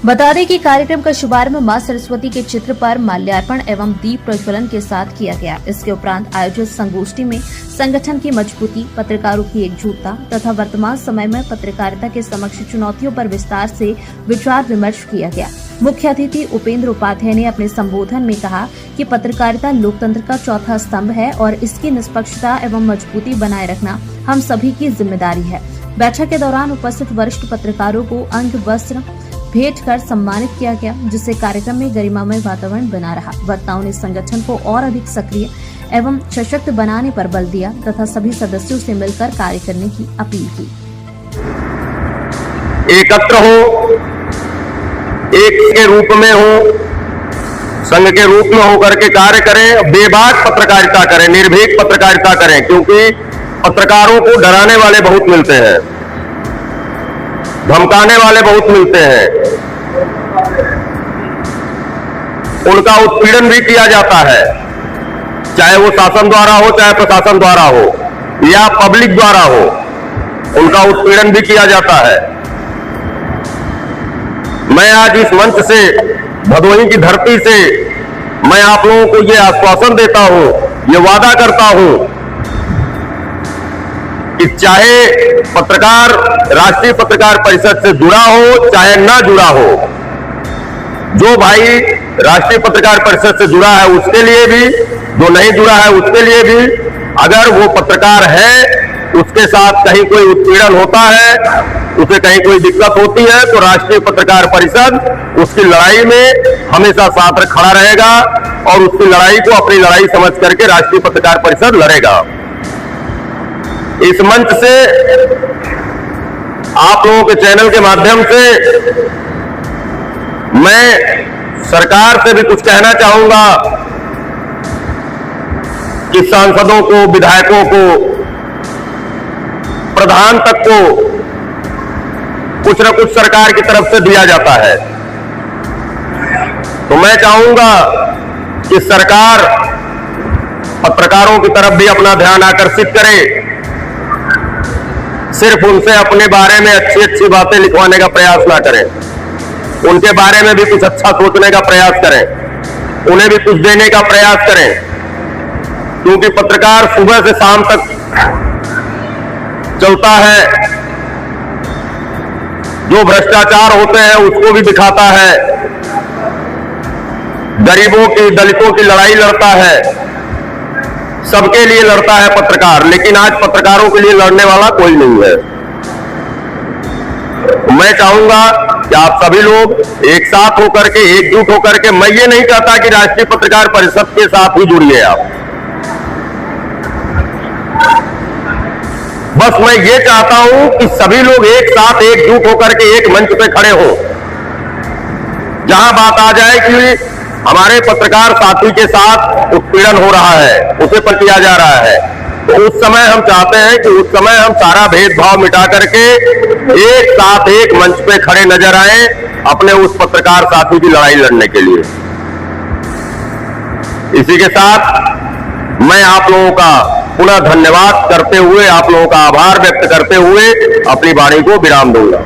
बता दें कि कार्यक्रम का शुभारंभ मां सरस्वती के चित्र पर माल्यार्पण एवं दीप प्रज्वलन के साथ किया गया। इसके उपरांत आयोजित संगोष्ठी में संगठन की मजबूती, पत्रकारों की एकजुटता तथा वर्तमान समय में पत्रकारिता के समक्ष चुनौतियों पर विस्तार से विचार विमर्श किया गया। मुख्य अतिथि उपेंद्र उपाध्याय ने अपने संबोधन में कहा कि पत्रकारिता लोकतंत्र का चौथा स्तंभ है और इसकी निष्पक्षता एवं मजबूती बनाए रखना हम सभी की जिम्मेदारी है। बैठक के दौरान उपस्थित वरिष्ठ पत्रकारों को अंग वस्त्र भेंट कर सम्मानित किया गया, जिससे कार्यक्रम में गरिमामय वातावरण बना रहा। वक्ताओं ने संगठन को और अधिक सक्रिय एवं सशक्त बनाने पर बल दिया तथा सभी सदस्यों से मिलकर कार्य करने की अपील की। एकत्र हो, एक के रूप में हो, संघ के रूप में होकर के कार्य करें, बेबाक पत्रकारिता करें, निर्भीक पत्रकारिता करें, क्योंकि पत्रकारों को डराने वाले बहुत मिलते हैं, धमकाने वाले बहुत मिलते हैं, उनका उत्पीड़न भी किया जाता है, चाहे वो शासन द्वारा हो, चाहे प्रशासन द्वारा हो या पब्लिक द्वारा हो, उनका उत्पीड़न भी किया जाता है। मैं आज इस मंच से, भदोही की धरती से, मैं आप लोगों को ये आश्वासन देता हूं, ये वादा करता हूं कि चाहे पत्रकार राष्ट्रीय पत्रकार परिषद से जुड़ा हो चाहे ना जुड़ा हो, जो भाई राष्ट्रीय पत्रकार परिषद से जुड़ा है उसके लिए भी, जो नहीं जुड़ा है उसके लिए भी, अगर वो पत्रकार है, उसके साथ कहीं कोई उत्पीड़न होता है, उसे कहीं कोई दिक्कत होती है, तो राष्ट्रीय पत्रकार परिषद उसकी लड़ाई में हमेशा साथ खड़ा रहेगा और उसकी लड़ाई को अपनी लड़ाई समझ करके राष्ट्रीय पत्रकार परिषद लड़ेगा। इस मंच से, आप लोगों के चैनल के माध्यम से मैं सरकार से भी कुछ कहना चाहूंगा कि सांसदों को, विधायकों को, प्रधान तक को कुछ न कुछ सरकार की तरफ से दिया जाता है, तो मैं चाहूंगा कि सरकार पत्रकारों की तरफ भी अपना ध्यान आकर्षित करे, सिर्फ उनसे अपने बारे में अच्छी अच्छी बातें लिखवाने का प्रयास ना करें, उनके बारे में भी कुछ अच्छा सोचने का प्रयास करें, उन्हें भी कुछ देने का प्रयास करें, क्योंकि पत्रकार सुबह से शाम तक चलता है, जो भ्रष्टाचार होते हैं उसको भी दिखाता है, गरीबों की, दलितों की लड़ाई लड़ता है, सबके लिए लड़ता है पत्रकार, लेकिन आज पत्रकारों के लिए लड़ने वाला कोई नहीं है। मैं चाहूंगा कि आप सभी लोग एक साथ होकर के, एकजुट होकर के, मैं ये नहीं कहता कि राष्ट्रीय पत्रकार परिषद के साथ ही जुड़िए आप, बस मैं ये चाहता हूं कि सभी लोग एक साथ एकजुट होकर के एक मंच पे खड़े हो, जहां बात आ जाए कि हमारे पत्रकार साथी के साथ उत्पीड़न हो रहा है, उसे पर किया जा रहा है, तो उस समय हम चाहते हैं कि उस समय हम सारा भेदभाव मिटा करके एक साथ एक मंच पे खड़े नजर आए अपने उस पत्रकार साथी की लड़ाई लड़ने के लिए। इसी के साथ मैं आप लोगों का पुनः धन्यवाद करते हुए, आप लोगों का आभार व्यक्त करते हुए अपनी वाणी को विराम दूंगा।